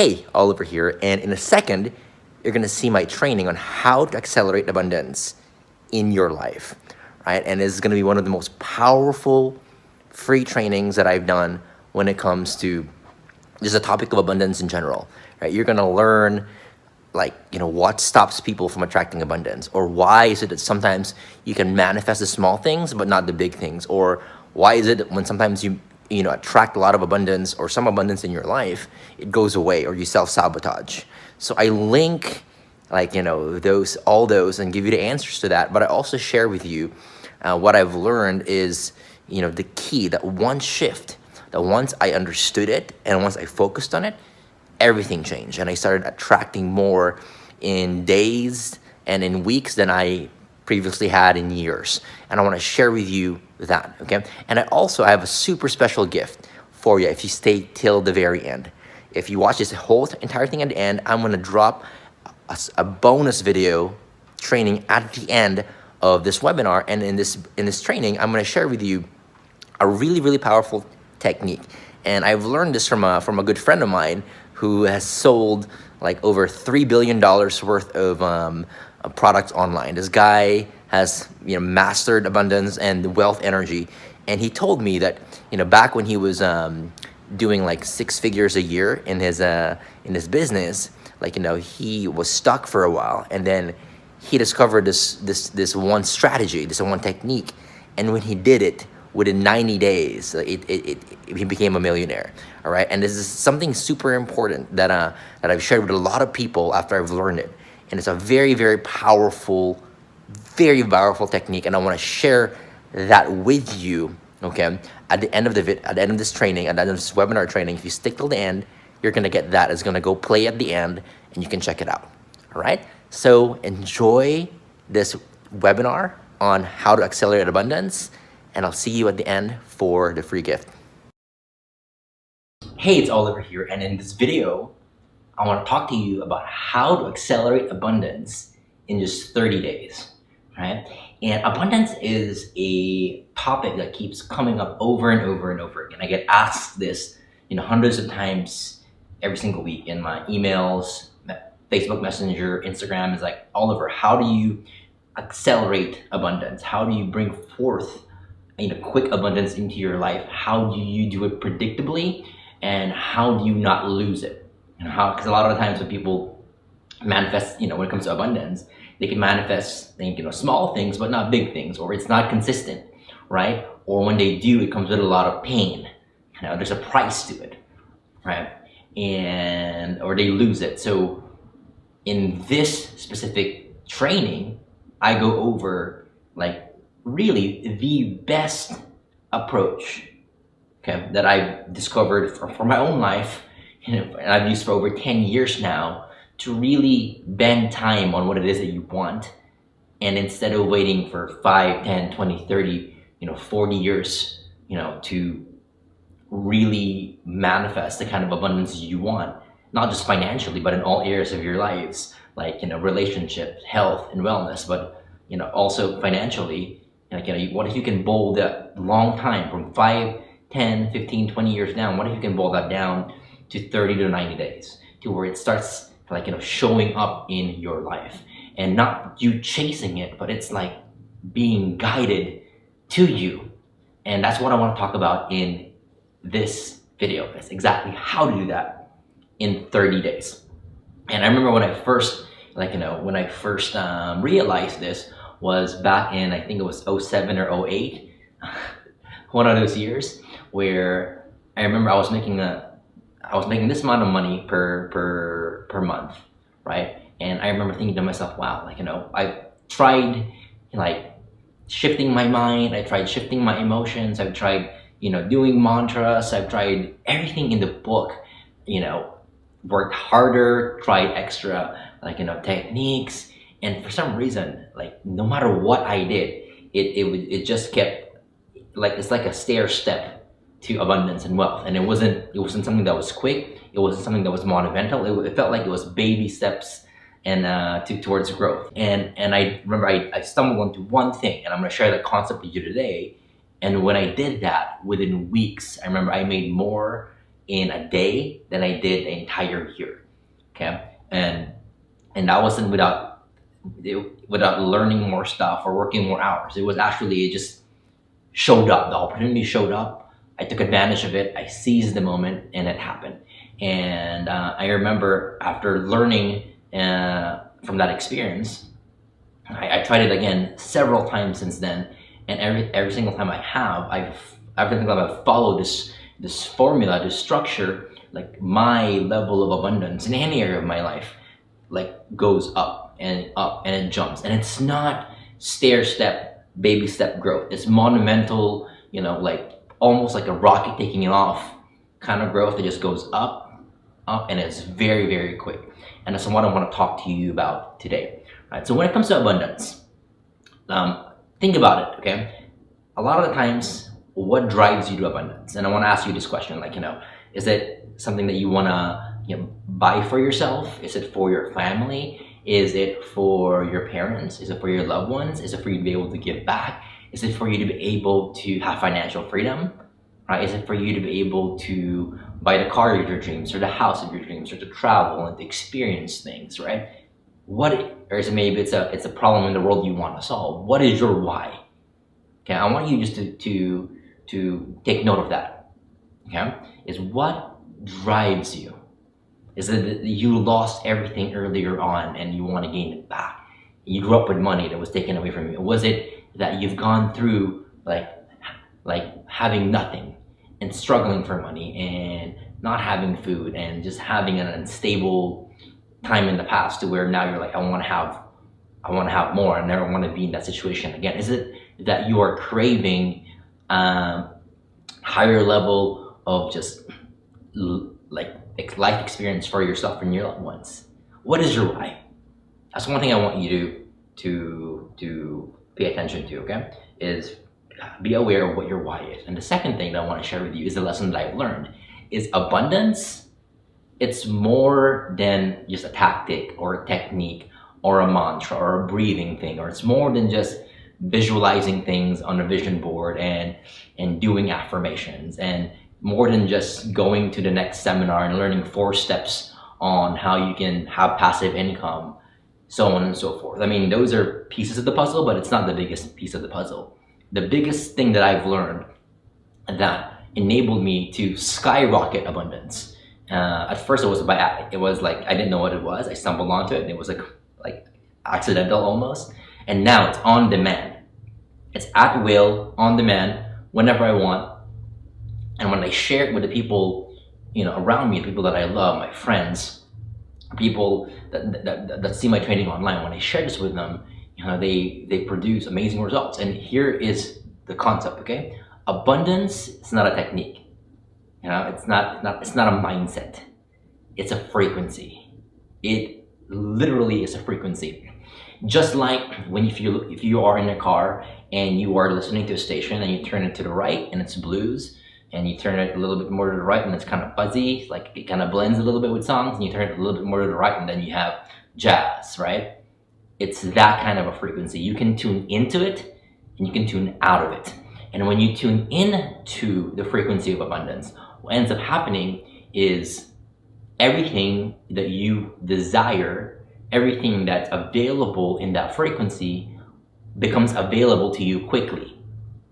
Hey, Oliver here, and in a second, you're gonna see my training on how to accelerate abundance in your life, right? And this is gonna be one of the most powerful free trainings that I've done when it comes to just the topic of abundance in general, right? You're gonna learn what stops people from attracting abundance, or why is it that sometimes you can manifest the small things but not the big things, or why is it that when sometimes you attract a lot of abundance or some abundance in your life, it goes away or you self-sabotage. So I link all those and give you the answers to that, but I also share with you what I've learned is the key, that one shift, that once I understood it and once I focused on it, everything changed, and I started attracting more in days and in weeks than I previously had in years. And I want to share with you that, okay? And I have a super special gift for you if you stay till the very end. If you watch this whole entire thing at the end, I'm going to drop a bonus video training at the end of this webinar. And in this training, I'm going to share with you a really, really powerful technique. And I've learned this from a good friend of mine who has sold like over $3 billion worth of products online. This guy has mastered abundance and wealth energy, and he told me that back when he was doing like 6 figures a year in his business, he was stuck for a while, and then he discovered this one strategy, this one technique, and when he did it, within 90 days, he became a millionaire. All right, and this is something super important that I've shared with a lot of people after I've learned it, and it's a very, very powerful technique, and I want to share that with you. Okay, at the end of this training, at the end of this webinar training, if you stick till the end, you're gonna get that. It's gonna go play at the end, and you can check it out. All right, so enjoy this webinar on how to accelerate abundance, and I'll see you at the end for the free gift. Hey, it's Oliver here, and in this video, I want to talk to you about how to accelerate abundance in just 30 days, right? And abundance is a topic that keeps coming up over and over and over again. I get asked this, hundreds of times every single week in my emails, Facebook Messenger, Instagram. Is like, Oliver, how do you accelerate abundance? How do you bring forth quick abundance into your life? How do you do it predictably? And how do you not lose it? Because a lot of the times when people manifest, when it comes to abundance, they can manifest, small things, but not big things, or it's not consistent, right? Or when they do, it comes with a lot of pain. There's a price to it, right? Or they lose it. So in this specific training, I go over really the best approach, okay, that I've discovered for my own life, and I've used for over 10 years now, to really bend time on what it is that you want. And instead of waiting for 5, 10, 20, 30, 40 years, to really manifest the kind of abundance you want, not just financially, but in all areas of your lives, relationships, health, and wellness, but, also financially. What if you can boil that long time from 5, 10, 15, 20 years down? What if you can boil that down to 30 to 90 days, to where it starts showing up in your life, and not you chasing it, but it's like being guided to you. And that's what I want to talk about in this video. That's exactly how to do that in 30 days. And I remember when I first realized this was back in, I think it was 07 or 08, one of those years, where I remember I was making this amount of money per month, right? And I remember thinking to myself, wow, I tried shifting my mind, I tried shifting my emotions, I've tried doing mantras, I've tried everything in the book, worked harder, tried extra techniques, and for some reason, no matter what I did, it just kept it's like a stair step to abundance and wealth. And it wasn't something that was quick. It wasn't something that was monumental. It felt like it was baby steps and towards growth. And I remember I stumbled onto one thing, and I'm going to share that concept with you today. And when I did that, within weeks, I remember I made more in a day than I did the entire year. Okay, and that wasn't without learning more stuff or working more hours. It was actually, it just showed up. The opportunity showed up. I took advantage of it. I seized the moment, and it happened. And I remember after learning from that experience, I tried it again several times since then. And every single time every single time I've followed this formula, this structure, like my level of abundance in any area of my life, like goes up and it jumps. And it's not stair step, baby step growth. It's monumental, like almost like a rocket taking off kind of growth. It just goes up, and it's very, very quick. And that's what I want to talk to you about today. Right? So when it comes to abundance, think about it, okay? A lot of the times, what drives you to abundance? And I want to ask you this question, like, is it something that you want to buy for yourself? Is it for your family? Is it for your parents? Is it for your loved ones? Is it for you to be able to give back? Is it for you to be able to have financial freedom? Right? Is it for you to be able to buy the car of your dreams, or the house of your dreams, or to travel and to experience things, right? Or is it maybe it's a problem in the world you want to solve? What is your why? Okay, I want you just to take note of that. Okay, is what drives you? Is it that you lost everything earlier on and you want to gain it back? You grew up with money that was taken away from you. Was it that you've gone through like having nothing and struggling for money and not having food and just having an unstable time in the past, to where now you're like, I want to have more. I never want to be in that situation again? Is it that you are craving higher level of just like life experience for yourself and your loved ones? What is your why? That's one thing I want you to pay attention to, okay? Is be aware of what your why is. And the second thing that I want to share with you is the lesson that I've learned is abundance. It's more than just a tactic or a technique or a mantra or a breathing thing, or it's more than just visualizing things on a vision board and doing affirmations, and more than just going to the next seminar and learning 4 steps on how you can have passive income, so on and so forth. I mean, those are pieces of the puzzle, but it's not the biggest piece of the puzzle. The biggest thing that I've learned that enabled me to skyrocket abundance. At first, it was like I didn't know what it was. I stumbled onto it, and it was like accidental almost. And now it's on demand. It's at will, on demand, whenever I want. And when I share it with the people, around me, the people that I love, my friends, people that see my training online, when I share this with them, they produce amazing results. And here is the concept, okay? Abundance is not a technique. It's not a mindset. It's a frequency. It literally is a frequency. Just like if you are in a car and you are listening to a station and you turn it to the right and it's blues, and you turn it a little bit more to the right and it's kind of fuzzy, like it kind of blends a little bit with songs, and you turn it a little bit more to the right and then you have jazz, right? It's that kind of a frequency. You can tune into it and you can tune out of it. And when you tune into the frequency of abundance, what ends up happening is everything that you desire, everything that's available in that frequency becomes available to you quickly,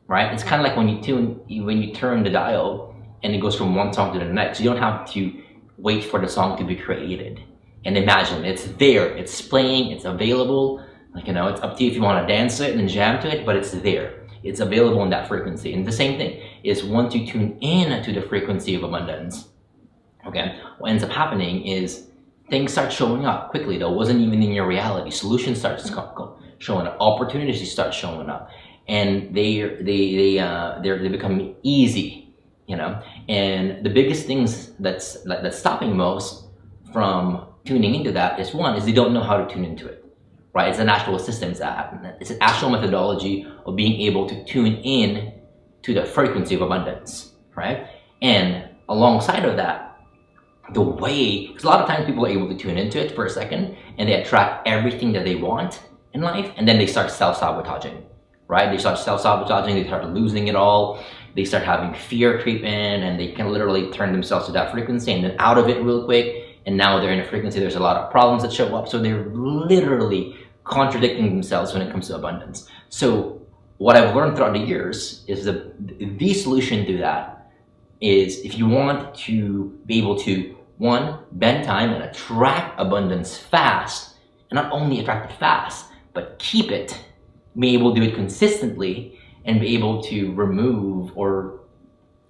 right? It's kind of like when you turn the dial and it goes from one song to the next. You don't have to wait for the song to be created and imagine. It's there, it's playing, it's available. It's up to you if you want to dance to it and jam to it, but it's there. It's available in that frequency. And the same thing is once you tune in to the frequency of abundance, okay, what ends up happening is things start showing up quickly. That wasn't even in your reality. Solutions start showing up. Opportunities start showing up, and they become easy, And the biggest things that's stopping most from tuning into that is they don't know how to tune into it. Right? It's an actual system. It's an actual methodology of being able to tune in to the frequency of abundance, right? And alongside of that, because a lot of times people are able to tune into it for a second and they attract everything that they want in life, and then they start self-sabotaging, right? They start self-sabotaging, they start losing it all. they start having fear creep in, and they can literally turn themselves to that frequency and then out of it real quick. And now they're in a frequency, there's a lot of problems that show up. So they're literally contradicting themselves when it comes to abundance. So what I've learned throughout the years is the solution to that is, if you want to be able to, one, bend time and attract abundance fast, and not only attract it fast, but keep it, be able to do it consistently, and be able to remove or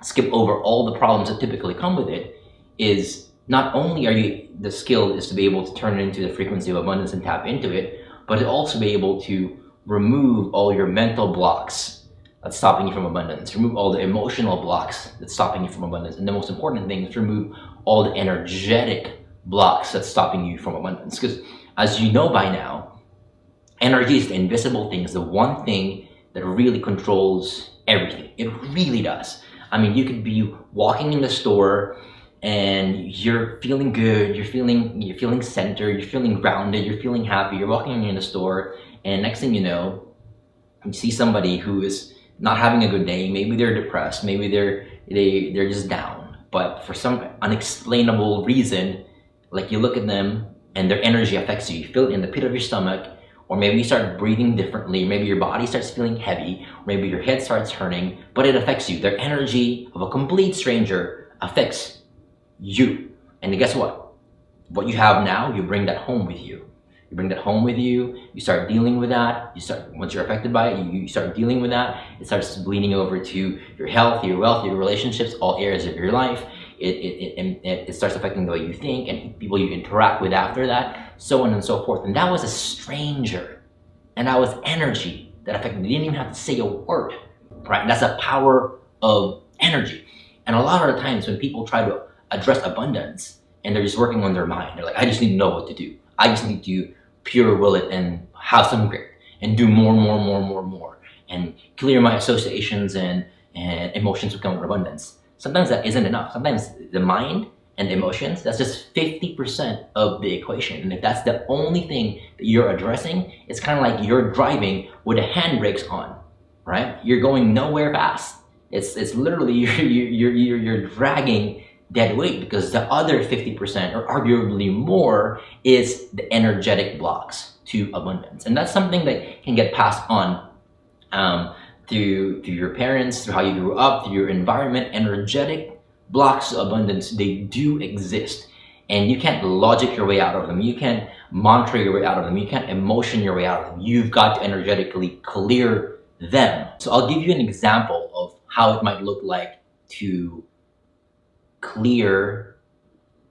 skip over all the problems that typically come with it, is not only are you, the skill is to be able to turn it into the frequency of abundance and tap into it, but to also be able to remove all your mental blocks that's stopping you from abundance, remove all the emotional blocks that's stopping you from abundance, and the most important thing is remove all the energetic blocks that's stopping you from abundance. Because as you know by now, energy is the invisible thing, is the one thing that really controls everything. It really does. I mean, you could be walking in the store and you're feeling good, you're feeling centered, you're feeling grounded, you're feeling happy, you're walking in the store, and next thing you know, you see somebody who is not having a good day. Maybe they're depressed, maybe they're just down, but for some unexplainable reason, like, you look at them and their energy affects you. You feel it in the pit of your stomach, or maybe you start breathing differently, maybe your body starts feeling heavy, or maybe your head starts hurting, but it affects you. Their energy of a complete stranger affects you. And guess what? What you have now, you bring that home with you. You bring that home with you, you start dealing with that, once you're affected by it, you start dealing with that, it starts bleeding over to your health, your wealth, your relationships, all areas of your life. It starts affecting the way you think and people you interact with after that, so on and so forth. And that was a stranger, and that was energy that affected. They didn't even have to say a word, right? And that's the power of energy. And a lot of the times when people try to address abundance and they're just working on their mind, they're like, I just need to know what to do. I just need to pure will it and have some grit and do more, and clear my associations and emotions will come with abundance. Sometimes that isn't enough. Sometimes the mind and emotions, that's just 50% of the equation. And if that's the only thing that you're addressing, it's kind of like you're driving with the handbrakes on, right? You're going nowhere fast. It's literally you're dragging dead weight, because the other 50% or arguably more is the energetic blocks to abundance. And that's something that can get passed on through your parents, through how you grew up, through your environment. Energetic blocks to abundance, they do exist, and you can't logic your way out of them, you can't mantra your way out of them, you can't emotion your way out of them. You've got to energetically clear them. So I'll give you an example of how it might look like to clear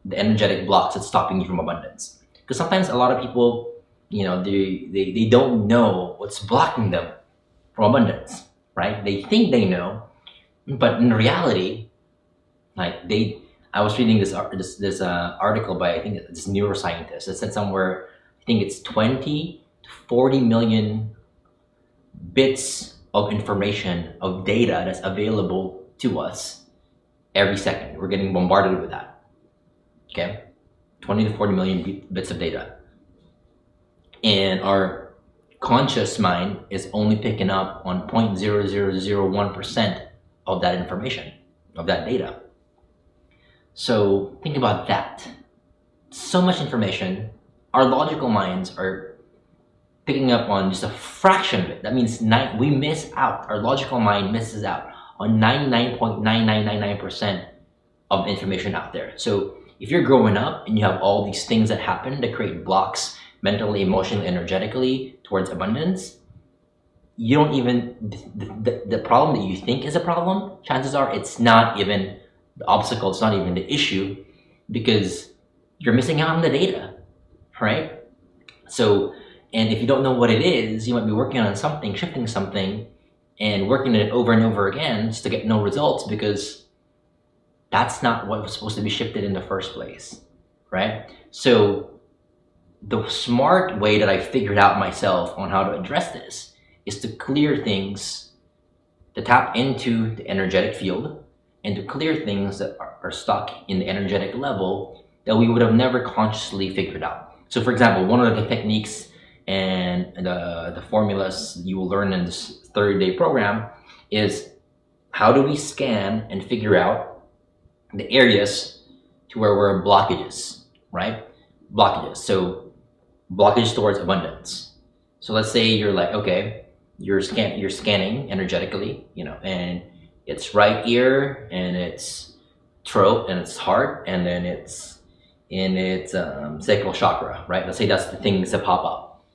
the energetic blocks that's stopping you from abundance. Because sometimes a lot of people, they don't know what's blocking them from abundance, right? They think they know, but in reality, I was reading this article by, I think, this neuroscientist that said somewhere, I think it's 20 to 40 million bits of information, of data that's available to us every second. We're getting bombarded with that, okay? 20 to 40 million bits of data. And our conscious mind is only picking up on 0.0001% of that information, of that data. So think about that. So much information, our logical minds are picking up on just a fraction of it. That means we miss out, our logical mind misses out on 99.9999% of information out there. So if you're growing up and you have all these things that happen that create blocks mentally, emotionally, energetically towards abundance, you don't even, the problem that you think is a problem, chances are it's not even the obstacle, it's not even the issue, because you're missing out on the data, right? So, and if you don't know what it is, you might be working on something, shifting something, and working it over and over again just to get no results, because that's not what was supposed to be shifted in the first place, right? So the smart way that I figured out myself on how to address this is to clear things, to tap into the energetic field, and to clear things that are stuck in the energetic level that we would have never consciously figured out. So for example, one of the techniques and the formulas you will learn in this 30-day program is how do we scan and figure out the areas to where we're blockages, right? Blockages. So blockage towards abundance. So let's say you're like, okay, you're scanning energetically, and it's right ear and it's throat and it's heart and then it's in its sacral chakra, right? Let's say that's the things that pop up.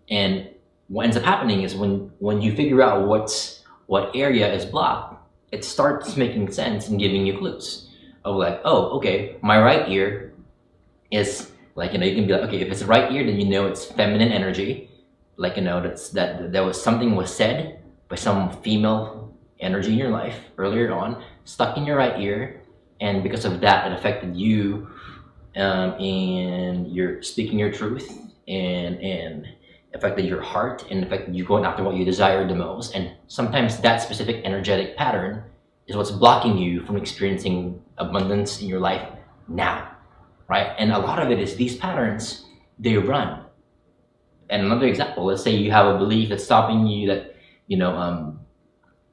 And what ends up happening is when you figure out what area is blocked, it starts making sense and giving you clues of like, oh, okay, my right ear is like, you can be like, okay, if it's the right ear, then it's feminine energy. Like, that there was something was said by some female energy in your life earlier on, stuck in your right ear, and because of that, it affected you, and you're speaking your truth, and affected your heart, and affected you going after what you desire the most. And sometimes that specific energetic pattern is what's blocking you from experiencing abundance in your life now, right? And a lot of it is these patterns, they run. And another example, let's say you have a belief that's stopping you that,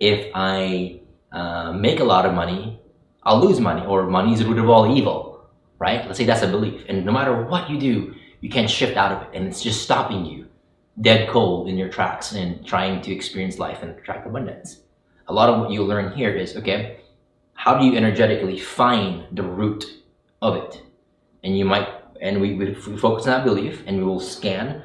if I make a lot of money, I'll lose money, or money is the root of all evil, right? Let's say that's a belief. And no matter what you do, you can't shift out of it. And it's just stopping you dead cold in your tracks and trying to experience life and attract abundance. A lot of what you learn here is, okay, how do you energetically find the root of it? And we focus on that belief, and we will scan.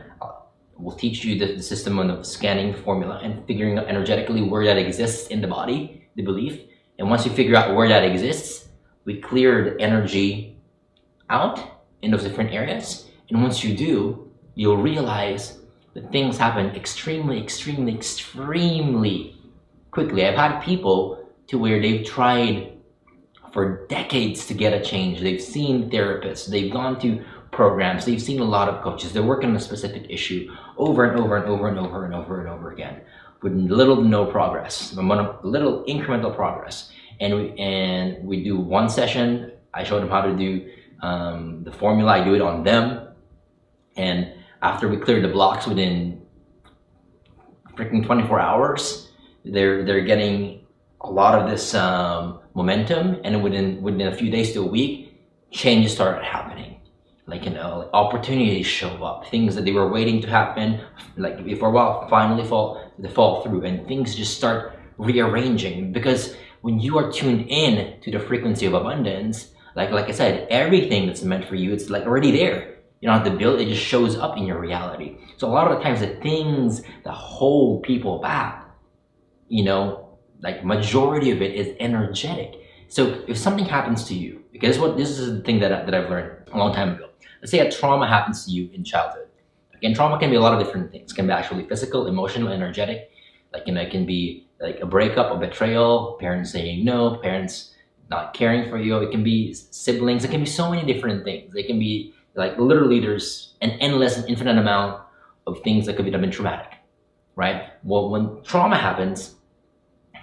We'll teach you the system of scanning formula and figuring out energetically where that exists in the body, the belief. And once you figure out where that exists, we clear the energy out in those different areas. And once you do, you'll realize that things happen extremely, extremely, extremely quickly. I've had people to where they've tried for decades to get a change. They've seen therapists, they've gone to programs, they've seen a lot of coaches, they're working on a specific issue over and over and over and over and over and over again with little to no progress, little incremental progress. And we do one session, I showed them how to do the formula, I do it on them, and after we clear the blocks within freaking 24 hours, they're getting a lot of this momentum, and within a few days to a week, changes started happening. Like, opportunities show up, things that they were waiting to happen, like for a while, finally fall through, and things just start rearranging. Because when you are tuned in to the frequency of abundance, like I said, everything that's meant for you, it's like already there. You don't have to build it, just shows up in your reality. So a lot of the times the things that hold people back, like majority of it is energetic. So if something happens to you, because this is the thing that I've learned a long time ago. Let's say a trauma happens to you in childhood. Again, trauma can be a lot of different things. It can be actually physical, emotional, energetic. Like, it can be like a breakup, a betrayal, parents saying no, parents not caring for you. It can be siblings. It can be so many different things. It can be like literally there's an endless and infinite amount of things that could have been traumatic, right? Well, when trauma happens,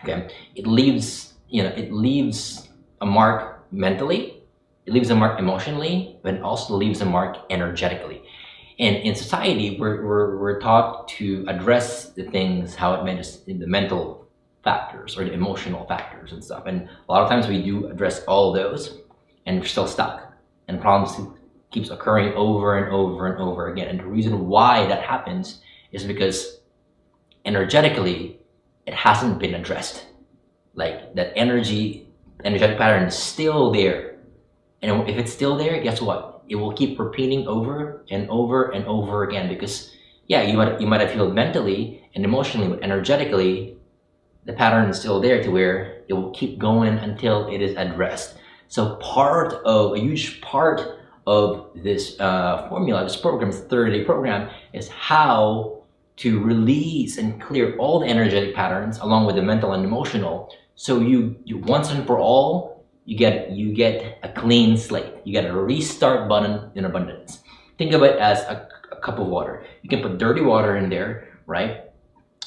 okay, it leaves a mark mentally, it leaves a mark emotionally, but it also leaves a mark energetically. And in society, we're taught to address the things how it meant in the mental factors or the emotional factors and stuff. And a lot of times we do address all of those, and we're still stuck, and problems keeps occurring over and over and over again. And the reason why that happens is because energetically, it hasn't been addressed. Like, that energetic pattern is still there. And if it's still there, guess what? It will keep repeating over and over and over again, because you might have healed mentally and emotionally, but energetically, the pattern is still there to where it will keep going until it is addressed. So a huge part of this formula, this program, this 30-day program, is how to release and clear all the energetic patterns along with the mental and emotional. So you once and for all, you get a clean slate. You get a restart button in abundance. Think of it as a cup of water. You can put dirty water in there, right?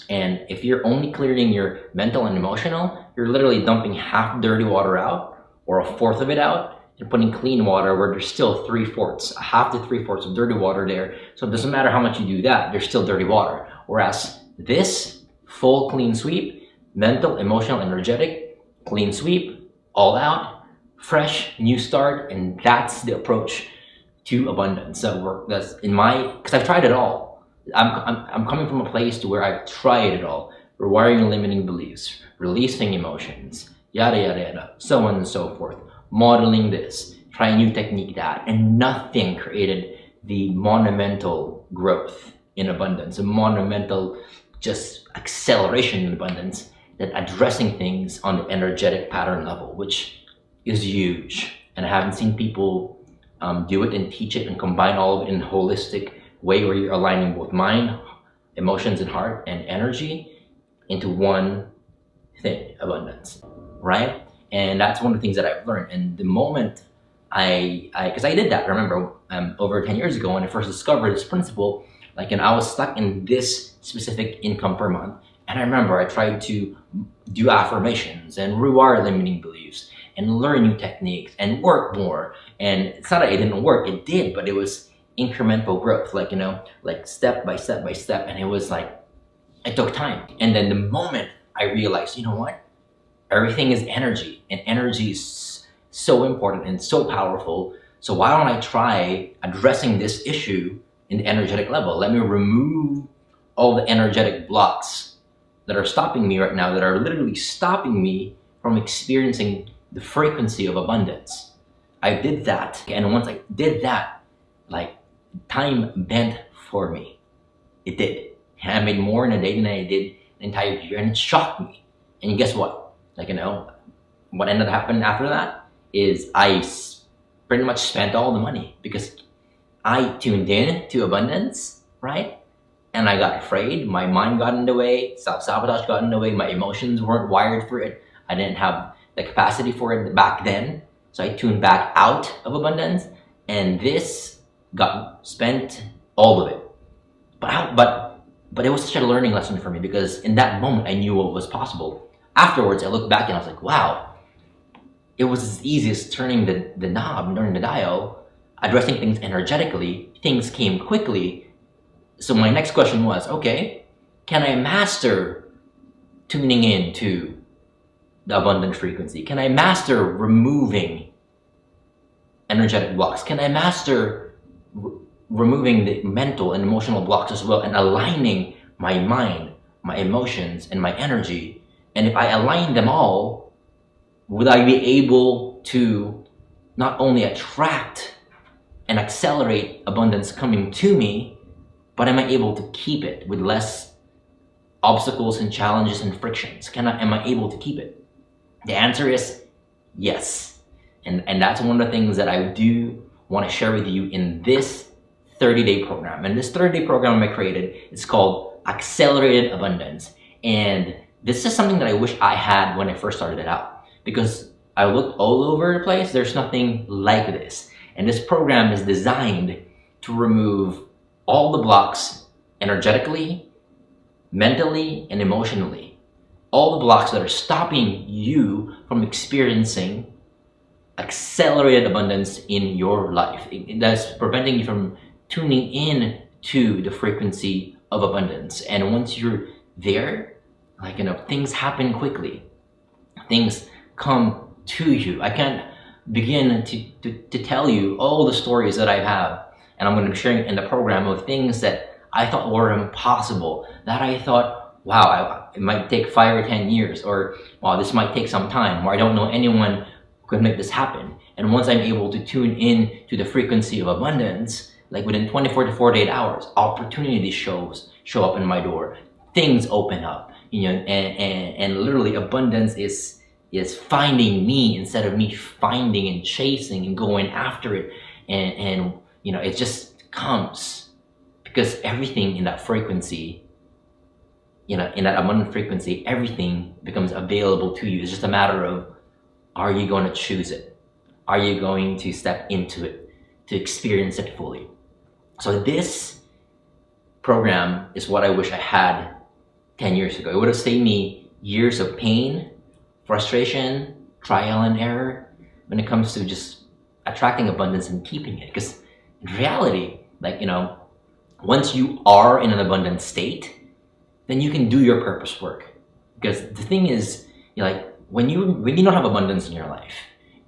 And if you're only clearing your mental and emotional, you're literally dumping half dirty water out or a fourth of it out. You're putting clean water where there's still 3/4, half to 3/4 of dirty water there. So it doesn't matter how much you do that, there's still dirty water. Whereas this full clean sweep, mental, emotional, energetic, clean sweep, all out, fresh, new start, and that's the approach to abundance. That's in my, because I've tried it all. I'm coming from a place to where I've tried it all. Rewiring limiting beliefs, releasing emotions, yada yada yada, so on and so forth. Modeling this, try a new technique that, and nothing created the monumental growth in abundance, a monumental just acceleration in abundance, that addressing things on the energetic pattern level, which is huge. And I haven't seen people do it and teach it and combine all of it in a holistic way where you're aligning both mind, emotions, and heart and energy into one thing, abundance, right? And that's one of the things that I've learned. And the moment because I did that, remember, over 10 years ago when I first discovered this principle, like, and I was stuck in this specific income per month. And I remember I tried to do affirmations and rewire limiting beliefs and learn new techniques and work more. And it's not that it didn't work, it did, but it was incremental growth, like, you know, like step by step by step. And it was like, it took time. And then the moment I realized, you know what? Everything is energy, and energy is so important and so powerful. So why don't I try addressing this issue in the energetic level? Let me remove all the energetic blocks that are stopping me right now, that are literally stopping me from experiencing the frequency of abundance. I did that, and once I did that, like, time bent for me. It did. I made more in a day than I did an entire year, and it shocked me. And guess what? Like, you know, what ended up happening after that is I pretty much spent all the money because I tuned in to abundance, right? And I got afraid. My mind got in the way. Self-sabotage got in the way. My emotions weren't wired for it. I didn't have the capacity for it back then. So I tuned back out of abundance, and this got spent, all of it. But it was such a learning lesson for me, because in that moment I knew what was possible. Afterwards, I looked back and I was like, wow, it was as easy as turning the knob, turning the dial, addressing things energetically. Things came quickly. So my next question was, okay, can I master tuning in to the abundant frequency? Can I master removing energetic blocks? Can I master removing the mental and emotional blocks as well, and aligning my mind, my emotions, and my energy? And if I align them all, would I be able to not only attract and accelerate abundance coming to me, but am I able to keep it with less obstacles and challenges and frictions? Am I able to keep it? The answer is yes. And that's one of the things that I do want to share with you in this 30-day program. And this 30-day program I created, it's called Accelerated Abundance. And this is something that I wish I had when I first started it out, because I looked all over the place. There's nothing like this. And this program is designed to remove all the blocks energetically, mentally, and emotionally. All the blocks that are stopping you from experiencing accelerated abundance in your life. That's preventing you from tuning in to the frequency of abundance. And once you're there, like, you know, things happen quickly. Things come to you. I can't begin to tell you all the stories that I have, and I'm going to be sharing in the program, of things that I thought were impossible, that I thought, wow, it might take 5 or 10 years, or wow, this might take some time, or I don't know anyone who could make this happen. And once I'm able to tune in to the frequency of abundance, like within 24 to 48 hours, opportunities show up in my door. Things open up, you know, and literally abundance is finding me instead of me finding and chasing and going after it. And you know, it just comes because everything in that frequency, you know, in that abundant frequency, everything becomes available to you. It's just a matter of, are you going to choose it? Are you going to step into it to experience it fully? So this program is what I wish I had 10 years ago. It would have saved me years of pain, frustration, trial and error when it comes to just attracting abundance and keeping it. Because in reality, like, you know, once you are in an abundant state, then you can do your purpose work. Because the thing is, you know, like, when you don't have abundance in your life,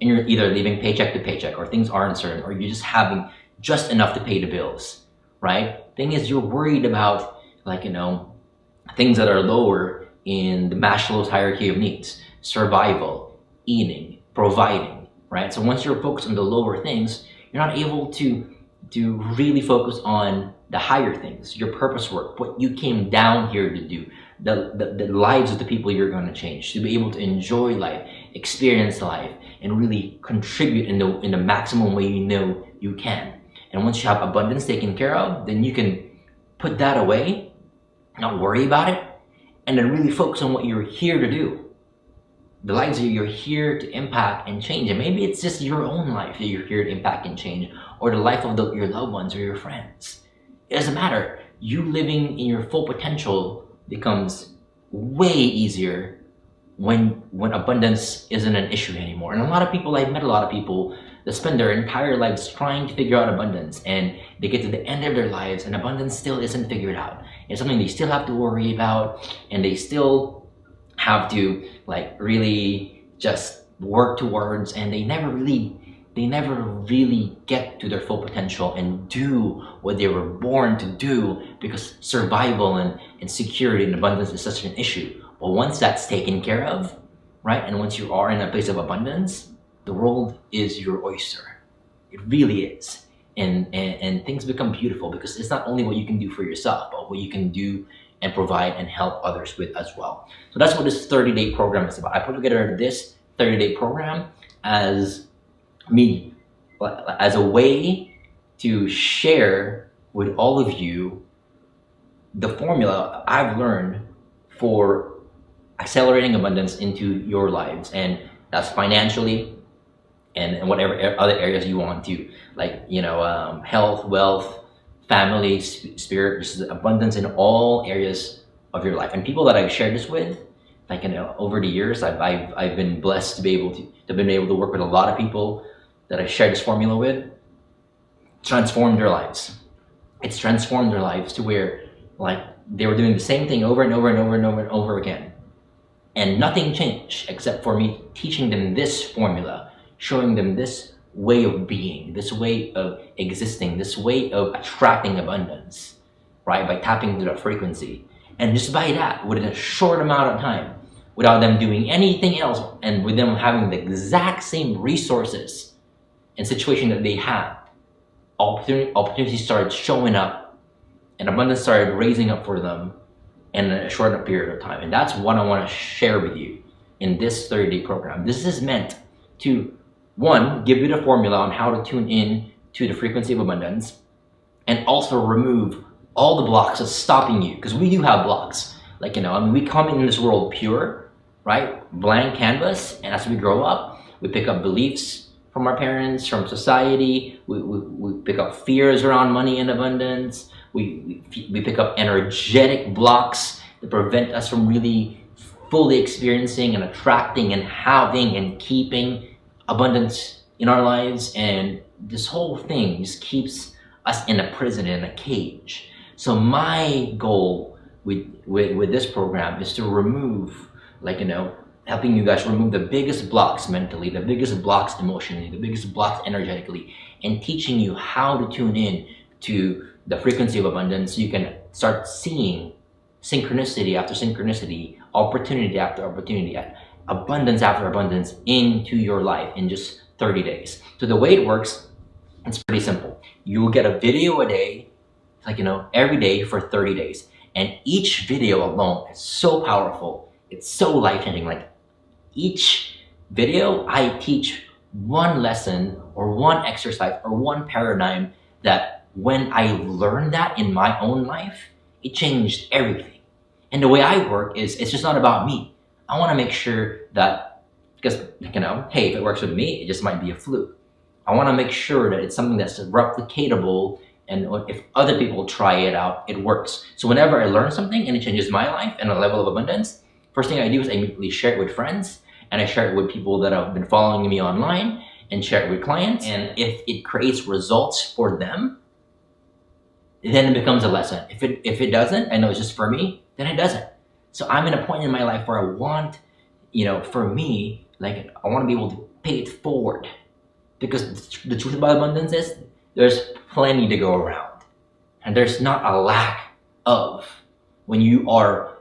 and you're either living paycheck to paycheck, or things aren't certain, or you're just having just enough to pay the bills, right? Thing is, you're worried about, like, things that are lower in the Maslow's hierarchy of needs: survival, eating, providing, right? So once you're focused on the lower things, you're not able to really focus on the higher things, your purpose work, what you came down here to do, the lives of the people you're going to change, to be able to enjoy life, experience life, and really contribute in the maximum way you know you can. And once you have abundance taken care of, then you can put that away, not worry about it, and then really focus on what you're here to do. The lives that you're here to impact and change. And maybe it's just your own life that you're here to impact and change, or the life of your loved ones or your friends. It doesn't matter. You living in your full potential becomes way easier when abundance isn't an issue anymore. And I've met a lot of people that spend their entire lives trying to figure out abundance, and they get to the end of their lives and abundance still isn't figured out. It's something they still have to worry about, and they still have to, like, really just work towards, and they never really get to their full potential and do what they were born to do, because survival and security and abundance is such an issue. But once that's taken care of, right, and once you are in a place of abundance, the world is your oyster. It really is. And things become beautiful, because it's not only what you can do for yourself, but what you can do and provide and help others with as well. So that's what this 30-day program is about. I put together this 30-day program as a way to share with all of you the formula I've learned for accelerating abundance into your lives, and that's financially and whatever other areas you want to, like, health, wealth, family, spirit. There's abundance in all areas of your life. And people that I've shared this with, like, over the years, I've been blessed to be able to work with a lot of people that I shared this formula with. Transformed their lives. It's transformed their lives to where, like, they were doing the same thing over and over and over and over and over again, and nothing changed except for me teaching them this formula, showing them this way of being, this way of existing, this way of attracting abundance, right? By tapping into that frequency. And just by that, within a short amount of time, without them doing anything else, and with them having the exact same resources and situation that they had, opportunities started showing up, and abundance started raising up for them in a short period of time. And that's what I want to share with you in this 30-day program. This is meant to, one, give you the formula on how to tune in to the frequency of abundance, and also remove all the blocks that's stopping you, because we do have blocks. Like, we come in this world pure, right? Blank canvas, and as we grow up, we pick up beliefs from our parents, from society. We pick up fears around money and abundance. We pick up energetic blocks that prevent us from really fully experiencing and attracting and having and keeping abundance in our lives. And this whole thing just keeps us in a prison, in a cage. So my goal with this program is to remove, helping you guys remove the biggest blocks mentally, the biggest blocks emotionally, the biggest blocks energetically, and teaching you how to tune in to the frequency of abundance, so you can start seeing synchronicity after synchronicity, opportunity after opportunity, abundance after abundance into your life in just 30 days. So the way it works, it's pretty simple. You will get a video a day, every day for 30 days. And each video alone is so powerful. It's so life-changing. Like, each video, I teach one lesson or one exercise or one paradigm that when I learned that in my own life, it changed everything. And the way I work is, it's just not about me. I want to make sure that, because, hey, if it works with me, it just might be a fluke. I want to make sure that it's something that's replicatable, and if other people try it out, it works. So whenever I learn something and it changes my life and a level of abundance, first thing I do is I immediately share it with friends, and I share it with people that have been following me online, and share it with clients. And if it creates results for them, then it becomes a lesson. If it doesn't, I know it's just for me, then it doesn't. So I'm in a point in my life where I want for me, like, I want to be able to pay it forward, because the truth about abundance is there's plenty to go around, and there's not a lack of, when you are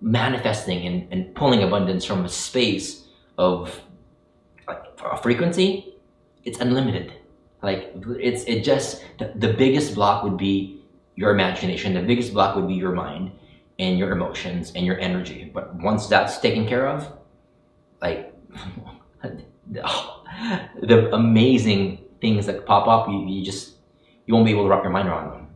manifesting and pulling abundance from a space of, like, a frequency. It's unlimited. Like, it just, the biggest block would be your imagination. The biggest block would be your mind and your emotions and your energy. But once that's taken care of, like, the amazing things that pop up, you won't be able to wrap your mind around them.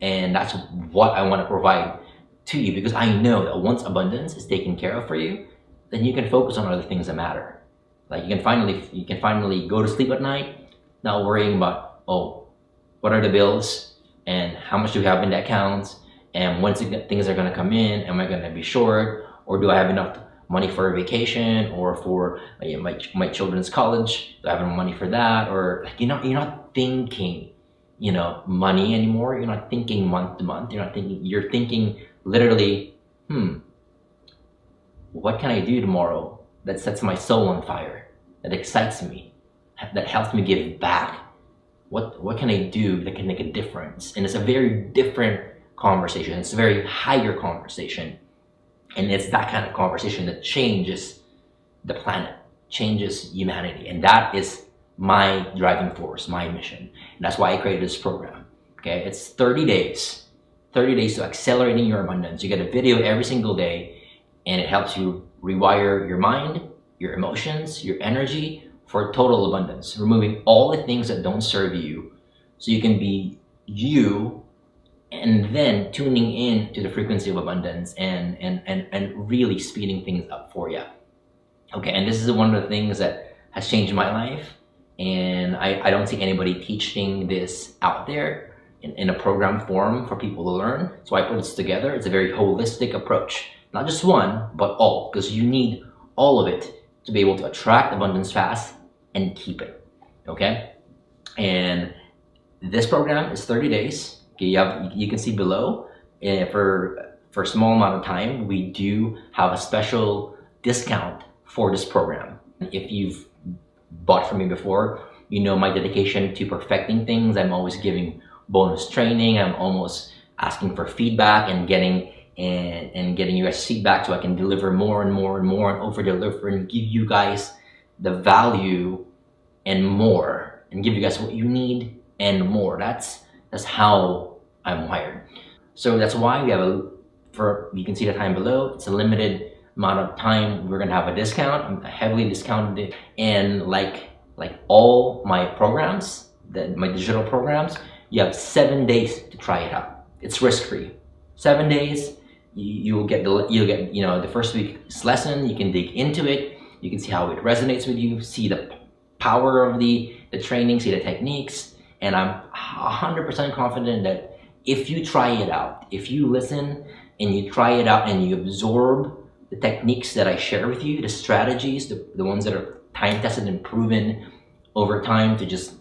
And that's what I want to provide to you, because I know that once abundance is taken care of for you, then you can focus on other things that matter. Like, you can finally go to sleep at night, not worrying about, oh, what are the bills and how much do we have in the accounts, and when things are going to come in, am I going to be short, or do I have enough money for a vacation, or for my children's college, do I have enough money for that? Or, like, you're not thinking money anymore. You're not thinking month to month. You're thinking literally, what can I do tomorrow that sets my soul on fire, that excites me, that helps me give back? What can I do that can make a difference? And it's a very different conversation. It's a very higher conversation. And it's that kind of conversation that changes the planet, changes humanity. And that is my driving force, my mission. And that's why I created this program. Okay, it's 30 days to accelerating your abundance. You get a video every single day, and it helps you rewire your mind, your emotions, your energy for total abundance, removing all the things that don't serve you so you can be you, and then tuning in to the frequency of abundance and really speeding things up for you. Okay, and this is one of the things that has changed my life, and I don't see anybody teaching this out there in a program form for people to learn. So I put this together. It's a very holistic approach, not just one, but all, because you need all of it to be able to attract abundance fast and keep it. Okay, and this program is 30 days. Okay, you can see below, for a small amount of time, we do have a special discount for this program. If you've bought from me before, you know my dedication to perfecting things. I'm always giving bonus training. I'm almost asking for feedback and getting you guys feedback, so I can deliver more and more and more, and over deliver and give you guys the value and more, and give you guys what you need and more. That's how I'm wired. So that's why we have you can see the time below. It's a limited amount of time. We're gonna have a discount. I'm heavily discounted it. And like all my programs, my digital programs, you have 7 days to try it out. It's risk-free. 7 days. You'll get the first week's lesson. You can dig into it. You can see how it resonates with you. See the power of the training. See the techniques. And I'm 100% confident that if you try it out, if you listen and you try it out and you absorb the techniques that I share with you, the strategies, the ones that are time tested and proven over time to just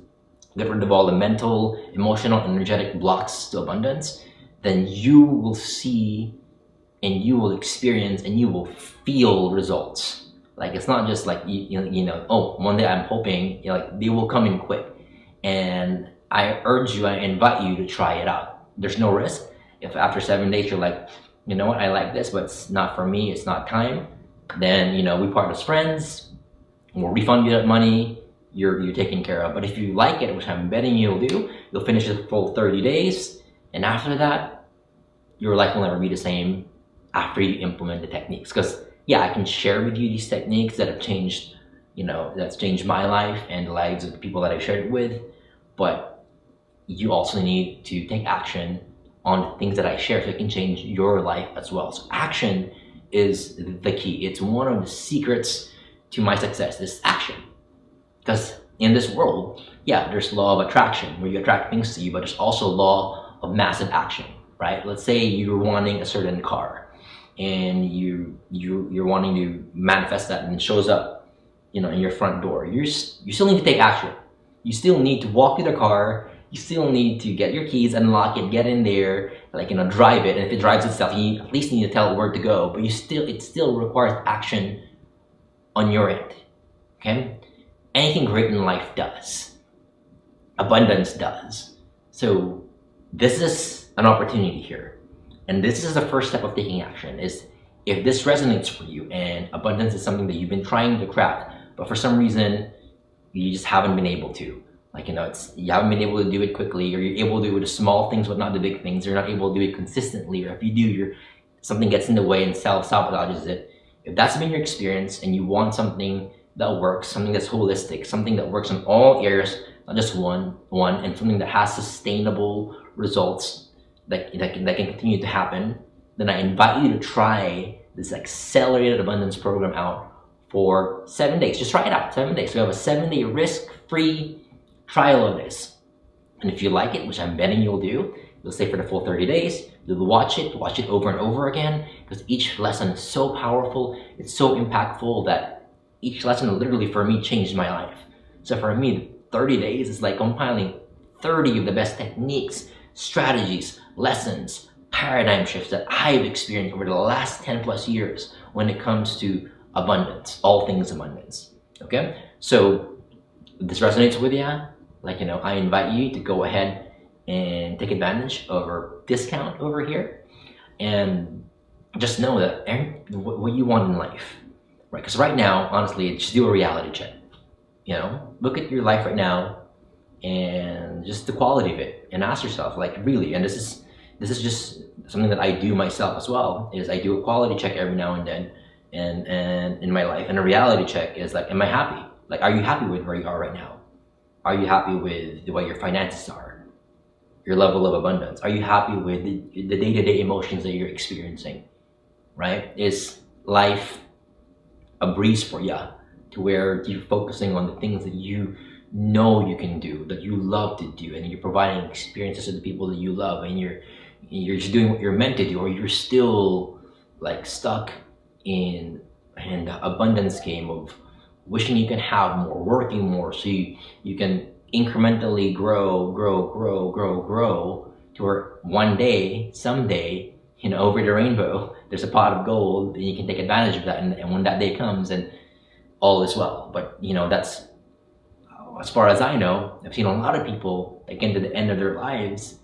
get rid of all the mental, emotional, energetic blocks to abundance, then you will see and you will experience and you will feel results. Like, it's not just like, oh, one day I'm hoping, like, they will come in quick. And I invite you to try it out. There's no risk. If after 7 days you're like, you know what, I like this, but it's not for me, it's not time, then, we part as friends. We'll refund you that money. You're taken care of. But if you like it, which I'm betting you'll do, you'll finish the full 30 days. And after that, your life will never be the same after you implement the techniques. Because, yeah, I can share with you these techniques that have changed, that's changed my life and the lives of the people that I shared it with. But you also need to take action on the things that I share so it can change your life as well. So action is the key. It's one of the secrets to my success, this action. Because in this world, yeah, there's law of attraction where you attract things to you, but there's also law of massive action, right? Let's say you're wanting a certain car and you're wanting to manifest that, and it shows up, in your front door. You still need to take action. You still need to walk to the car. you still need to get your keys, unlock it, get in there, like, drive it. And if it drives itself, you at least need to tell it where to go, but it still requires action on your end, okay? Anything great in life does. Abundance does. So this is an opportunity here. And this is the first step of taking action, is if this resonates for you and abundance is something that you've been trying to crack, but for some reason, you just haven't been able to. Like, you haven't been able to do it quickly, or you're able to do the small things but not the big things. You're not able to do it consistently, or if you do, something gets in the way and self-sabotages it. If that's been your experience and you want something that works, something that's holistic, something that works in all areas, not just one, and something that has sustainable results that can continue to happen, then I invite you to try this Accelerated Abundance program out for 7 days. Just try it out, 7 days. We have a 7-day risk-free trial of this. And if you like it, which I'm betting you'll do, you'll stay for the full 30 days. You'll watch it over and over again, because each lesson is so powerful, it's so impactful that each lesson literally for me changed my life. So for me, 30 days is like compiling 30 of the best techniques, strategies, lessons, paradigm shifts that I've experienced over the last 10 plus years when it comes to abundance, all things abundance. Okay? So if this resonates with you, I invite you to go ahead and take advantage of our discount over here, and just know that what you want in life, right? Because right now, honestly, just do a reality check. Look at your life right now and just the quality of it, and ask yourself, really, and this is just something that I do myself as well, is I do a quality check every now and then, and in my life, and a reality check is am I happy? Are you happy with where you are right now? Are you happy with the way your finances are? Your level of abundance? Are you happy with the day-to-day emotions that you're experiencing, right? Is life a breeze for you, to where you're focusing on the things that you know you can do, that you love to do, and you're providing experiences to the people that you love, and you're just doing what you're meant to do, or you're still stuck in an abundance game of wishing you can have more, working more, so you can incrementally grow to where one day, someday, over the rainbow, there's a pot of gold, and you can take advantage of that, and when that day comes, and all is well. But that's, as far as I know, I've seen a lot of people that get to the end of their lives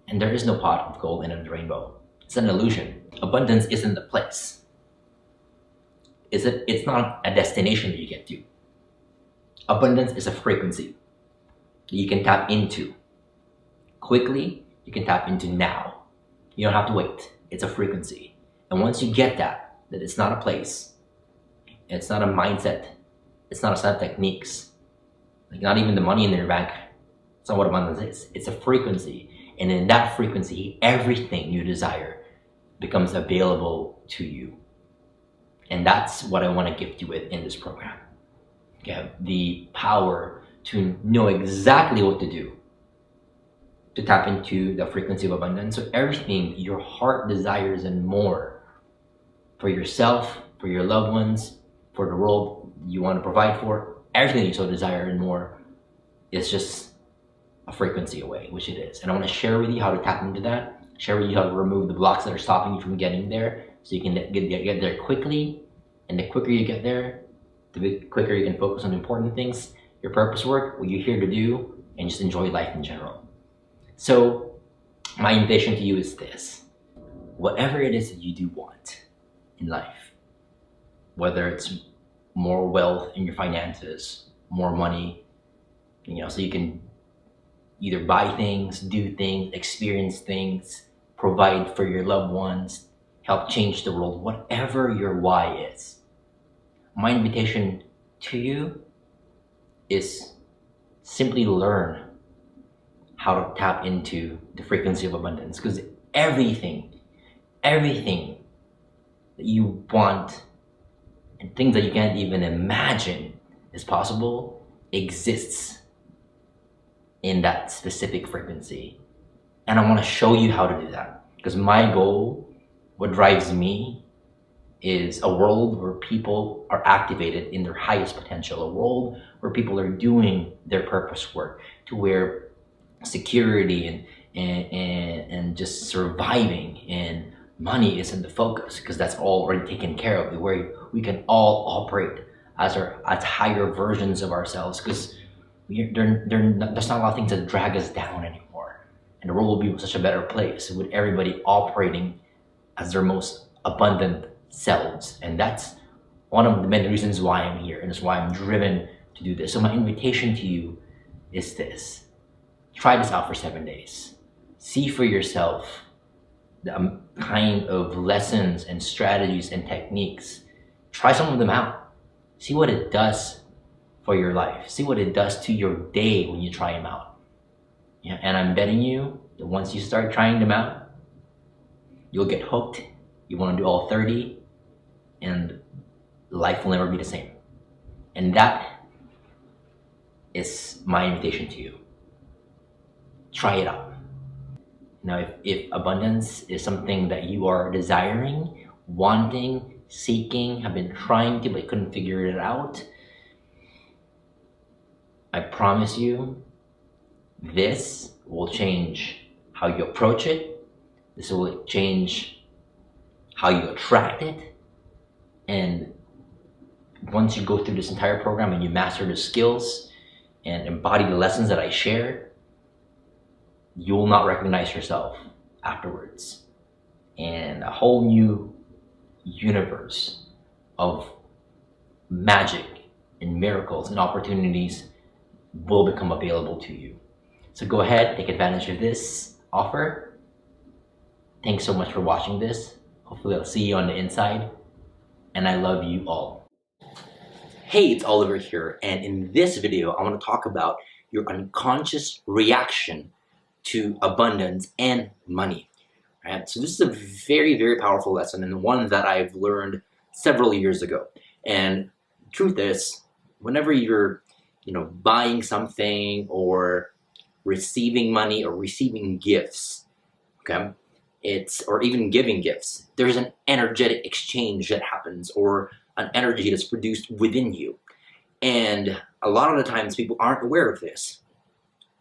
and there is no pot of gold in the rainbow. It's an illusion. Abundance isn't the place. It's not a destination that you get to. Abundance is a frequency that you can tap into quickly. You can tap into now. You don't have to wait. It's a frequency. And once you get that it's not a place, it's not a mindset, it's not a set of techniques, not even the money in your bank, it's not what abundance is. It's a frequency. And in that frequency, everything you desire becomes available to you. And that's what I want to gift you with in this program. Okay? The power to know exactly what to do to tap into the frequency of abundance. So everything your heart desires and more for yourself, for your loved ones, for the world you want to provide for, everything you so desire and more is just a frequency away, which it is. And I want to share with you how to tap into that, share with you how to remove the blocks that are stopping you from getting there, so you can get there quickly. And the quicker you get there, the quicker you can focus on important things, your purpose work, what you're here to do, and just enjoy life in general. So my invitation to you is this: whatever it is that you do want in life, whether it's more wealth in your finances, more money, so you can either buy things, do things, experience things, provide for your loved ones, help change the world, whatever your why is. My invitation to you is simply learn how to tap into the frequency of abundance, because everything that you want and things that you can't even imagine is possible exists in that specific frequency. And I want to show you how to do that, because my goal, what drives me, is a world where people are activated in their highest potential, a world where people are doing their purpose work, to where security and just surviving, and money isn't the focus because that's all already taken care of, where we can all operate as higher versions of ourselves, because there's not a lot of things that drag us down anymore, and the world will be such a better place with everybody operating as their most abundant selves. And that's one of the many reasons why I'm here, and it's why I'm driven to do this. So my invitation to you is this: try this out for 7 days. See for yourself the kind of lessons and strategies and techniques. Try some of them out. See what it does for your life. See what it does to your day when you try them out. Yeah, and I'm betting you that once you start trying them out, you'll get hooked. You want to do all 30, and life will never be the same. And that is my invitation to you. Try it out. Now, if abundance is something that you are desiring, wanting, seeking, have been trying to but couldn't figure it out, I promise you, this will change how you approach it. This will change how you attract it. And once you go through this entire program and you master the skills and embody the lessons that I shared, you will not recognize yourself afterwards. And a whole new universe of magic and miracles and opportunities will become available to you. So go ahead, take advantage of this offer. Thanks so much for watching this. Hopefully I'll see you on the inside. And I love you all. Hey, it's Oliver here. And in this video, I want to talk about your unconscious reaction to abundance and money. Right? So this is a very, very powerful lesson, and one that I've learned several years ago. And truth is, whenever you're buying something or receiving money or receiving gifts, okay, or even giving gifts, there's an energetic exchange that happens, or an energy that's produced within you. And a lot of the times people aren't aware of this.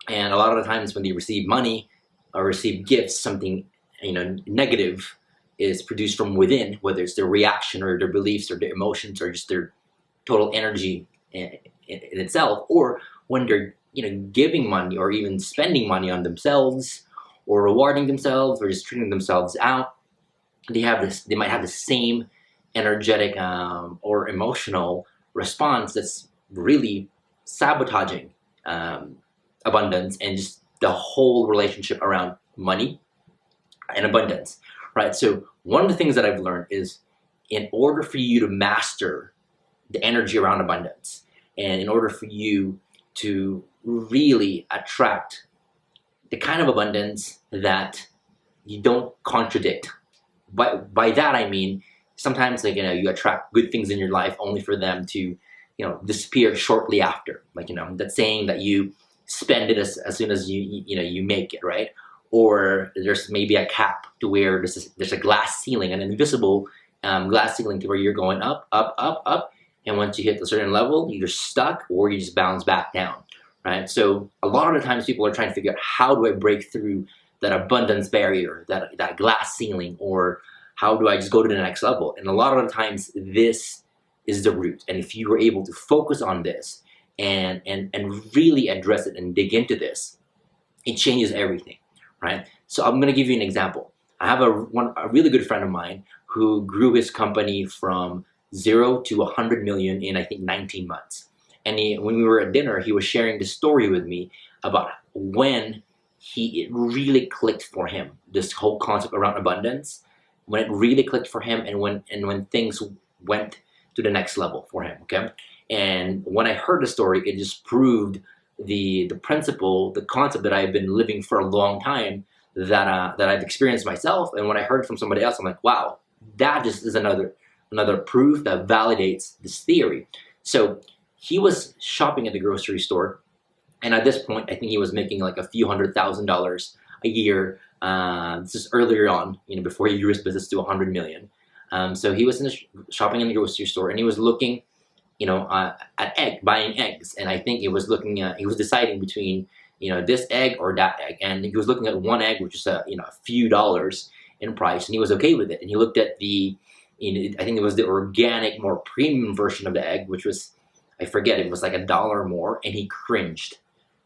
And a lot of the times when they receive money or receive gifts, something negative is produced from within, whether it's their reaction or their beliefs or their emotions or just their total energy in itself. Or when they're giving money or even spending money on themselves or rewarding themselves or just treating themselves out, they might have the same energetic or emotional response that's really sabotaging abundance and just the whole relationship around money and abundance, right? So one of the things that I've learned is, in order for you to master the energy around abundance, and in order for you to really attract the kind of abundance that you don't contradict. By that I mean, sometimes you attract good things in your life only for them to disappear shortly after. That saying that you spend it as soon as you make it, right? Or there's maybe a cap to where there's a glass ceiling, an invisible glass ceiling, to where you're going up, up, up, up, and once you hit a certain level, you're stuck or you just bounce back down, right? So a lot of the times people are trying to figure out, how do I break through that abundance barrier, that glass ceiling, or how do I just go to the next level? And a lot of the times this is the root. And if you were able to focus on this and really address it and dig into this, it changes everything, right? So I'm gonna give you an example. I have a really good friend of mine who grew his company from 0 to 100 million in, I think, 19 months. And when we were at dinner, he was sharing the story with me about when it really clicked for him, this whole concept around abundance, when it really clicked for him, and when things went to the next level for him, okay? And when I heard the story, it just proved the principle, the concept that I've been living for a long time, that I've experienced myself. And when I heard from somebody else, I'm like, wow, that just is another proof that validates this theory. So he was shopping at the grocery store, and at this point, I think he was making like a few $100,000 a year. This is earlier on, before he grew his business to 100 million. So he was shopping in the grocery store, and he was looking, at buying eggs. And I think he was deciding between this egg or that egg. And he was looking at one egg, which is a few dollars in price, and he was okay with it. And he looked at I think it was the organic, more premium version of the egg, which was, I forget, it was like $1 more, and he cringed.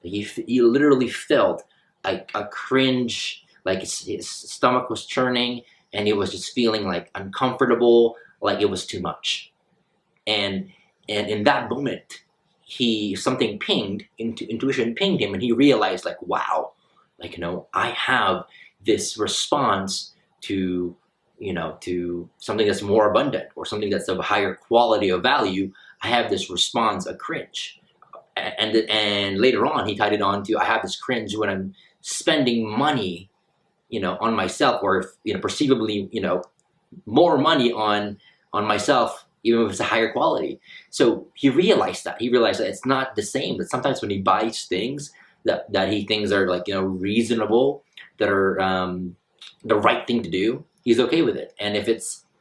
He literally felt like a cringe, like his stomach was churning, and he was just feeling like uncomfortable, like it was too much. And in that moment, something pinged, intuition pinged him, and he realized, like, wow, like, I have this response to to something that's more abundant or something that's of higher quality of value. I have this response, a cringe. And later on, he tied it on to, I have this cringe when I'm spending money, on myself, or perceivably, more money on myself, even if it's a higher quality. So he realized that it's not the same. That sometimes when he buys things that he thinks are like reasonable, that are the right thing to do, he's okay with it. And if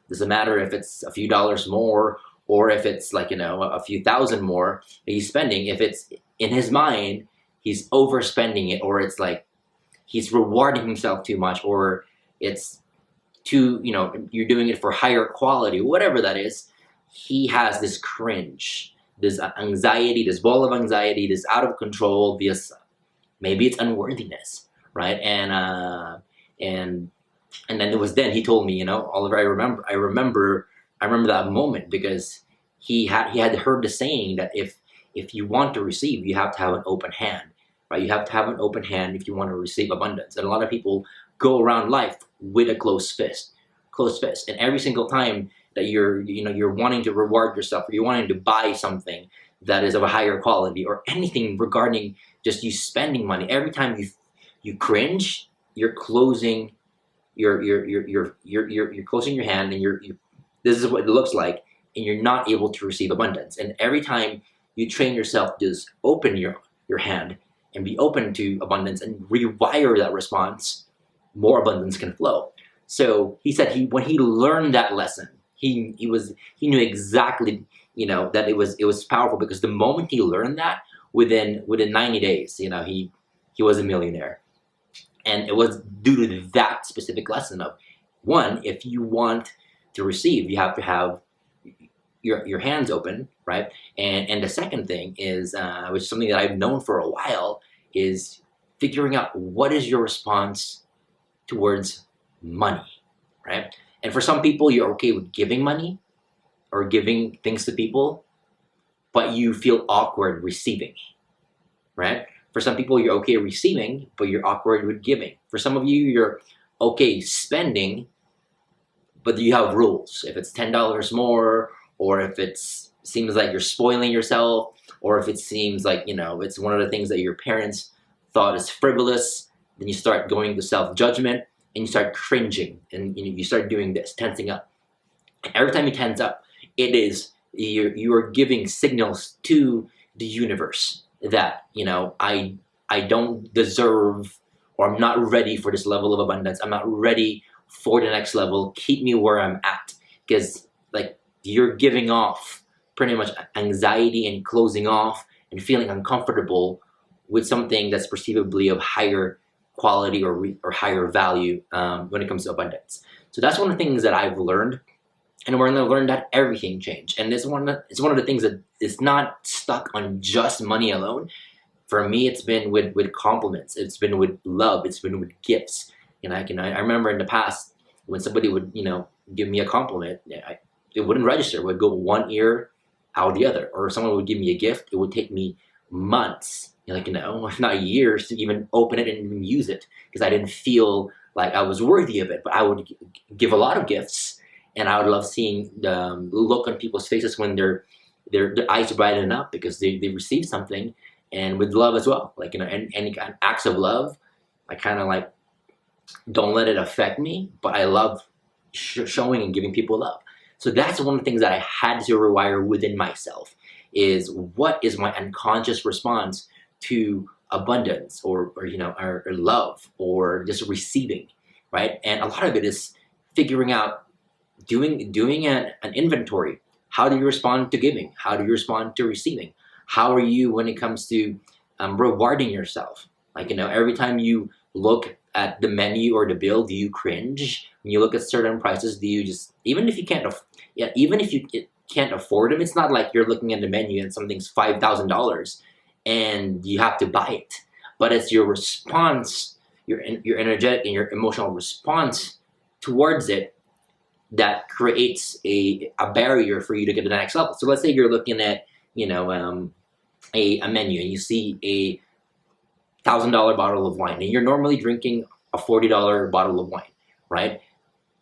doesn't matter if it's a few dollars more, or if it's like a few thousand more that he's spending, if it's in his mind he's overspending it, or it's like he's rewarding himself too much, or it's too you're doing it for higher quality, whatever that is, he has this cringe, this anxiety, this ball of anxiety, this out of control, this, maybe it's unworthiness, right? And then then he told me, Oliver, I remember that moment, because he had heard the saying that if you want to receive, you have to have an open hand, right? You have to have an open hand if you want to receive abundance. And a lot of people go around life with a closed fist. And every single time that you're wanting to reward yourself, or you're wanting to buy something that is of a higher quality, or anything regarding just you spending money, every time you cringe, you're closing you're closing your hand, and this is what it looks like, and you're not able to receive abundance. And every time you train yourself to just open your hand and be open to abundance and rewire that response, more abundance can flow. So he said when he learned that lesson, he knew exactly that it was powerful, because the moment he learned that, within 90 days, he was a millionaire. And it was due to that specific lesson of, one, if you want to receive, you have to have your hands open, right? And the second thing is, which is something that I've known for a while, is figuring out what is your response towards money, right? And for some people, you're okay with giving money or giving things to people, but you feel awkward receiving, right? For some people, you're okay receiving, but you're awkward with giving. For some of you, you're okay spending, but you have rules. If it's $10 more, or if it seems like you're spoiling yourself, or if it seems like, it's one of the things that your parents thought is frivolous, then you start going to self-judgment, and you start cringing, and you start doing this, tensing up. And every time you tense up, it is, you are giving signals to the universe that I don't deserve, or I'm not ready for this level of abundance. I'm not ready for the next level. Keep me where I'm at, because like you're giving off pretty much anxiety and closing off and feeling uncomfortable with something that's perceivably of higher quality or higher value when it comes to abundance. So that's one of the things that I've learned. And we're going to learn that everything changed. And it's one of the things that is not stuck on just money alone. For me, it's been with compliments. It's been with love. It's been with gifts. And I remember in the past when somebody would give me a compliment, it wouldn't register. It would go one ear out the other. Or someone would give me a gift. It would take me months, if not years, to even open it and even use it, because I didn't feel like I was worthy of it. But I would give a lot of gifts. And I would love seeing the look on people's faces when their eyes brighten up because they received something, and with love as well. And any kind of acts of love, I kind of like don't let it affect me, but I love showing and giving people love. So that's one of the things that I had to rewire within myself, is what is my unconscious response to abundance or love, or just receiving, right? And a lot of it is figuring out, doing an inventory. How do you respond to giving? How do you respond to receiving? How are you when it comes to rewarding yourself? Like, every time you look at the menu or the bill, do you cringe? When you look at certain prices, do you just, even if you can't, even if you can't afford them, it's not like you're looking at the menu and something's $5,000 and you have to buy it. But it's your response, your energetic and your emotional response towards it that creates a barrier for you to get to the next level. So let's say you're looking at, a menu and you see a $1,000 bottle of wine and you're normally drinking a $40 bottle of wine, right?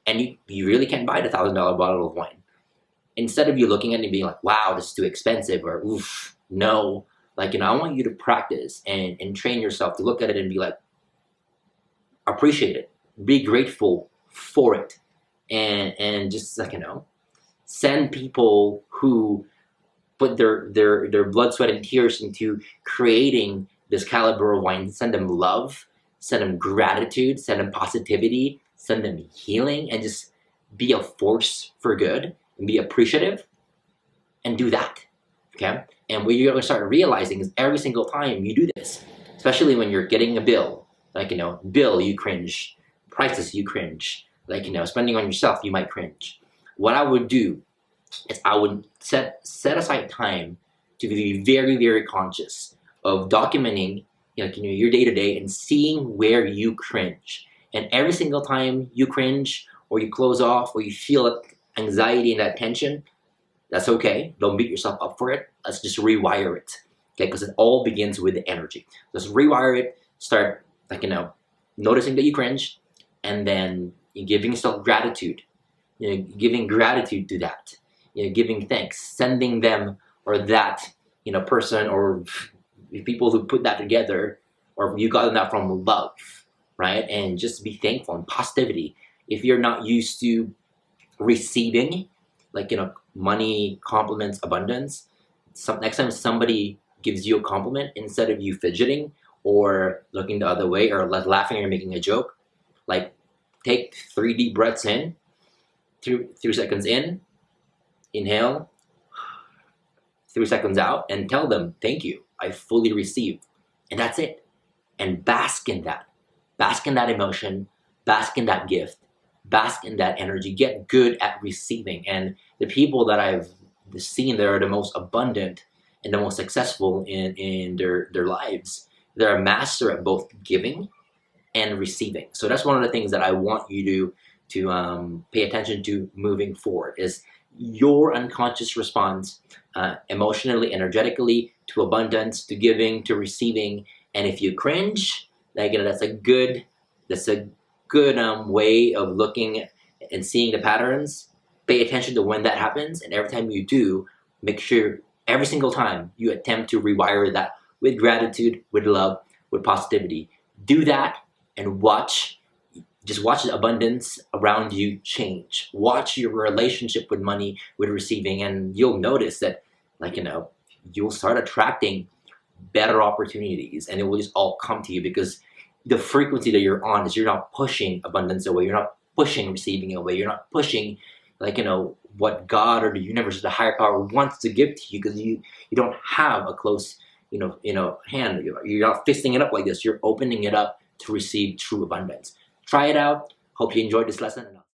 And you really can't buy the $1,000 bottle of wine. Instead of you looking at it and being like, wow, this is too expensive, or oof, no. Like, I want you to practice and train yourself to look at it and be like, appreciate it, be grateful for it, and just like, send people who put their blood, sweat, and tears into creating this caliber of wine. Send them love, send them gratitude, send them positivity, send them healing, and just be a force for good and be appreciative and do that. Okay? And what you're going to start realizing is every single time you do this, especially when you're getting a bill, like, bill, you cringe, prices, you cringe, like, spending on yourself, you might cringe. What I would do is I would set aside time to be very, very conscious of documenting, your day-to-day and seeing where you cringe. And every single time you cringe or you close off or you feel anxiety and that tension, that's okay. Don't beat yourself up for it. Let's just rewire it, okay? Because it all begins with the energy. Just rewire it. Start, noticing that you cringe, and then you're giving yourself gratitude. Giving gratitude to that. Giving thanks, sending them or that, person or people who put that together, or you got that from love, right? And just be thankful and positivity. If you're not used to receiving, money, compliments, abundance, next time somebody gives you a compliment, instead of you fidgeting or looking the other way or laughing or making a joke, take 3 deep breaths in, 3 seconds in, inhale, 3 seconds out, and tell them, thank you, I fully receive. And that's it. And bask in that. Bask in that emotion, bask in that gift, bask in that energy. Get good at receiving. And the people that I've seen that are the most abundant and the most successful in their lives, they're a master at both giving and receiving. So that's one of the things that I want you to pay attention to moving forward, is your unconscious response, emotionally, energetically, to abundance, to giving, to receiving. And if you cringe, that's a good way of looking and seeing the patterns. Pay attention to when that happens, and every time you do, make sure every single time you attempt to rewire that with gratitude, with love, with positivity. Do that and just watch the abundance around you change. Watch your relationship with money, with receiving, and you'll notice that, you'll start attracting better opportunities, and it will just all come to you because the frequency that you're on is you're not pushing abundance away. You're not pushing receiving away. You're not pushing, what God or the universe or the higher power wants to give to you, because you don't have a close, hand. You're not fisting it up like this. You're opening it up to receive true abundance. Try it out. Hope you enjoyed this lesson.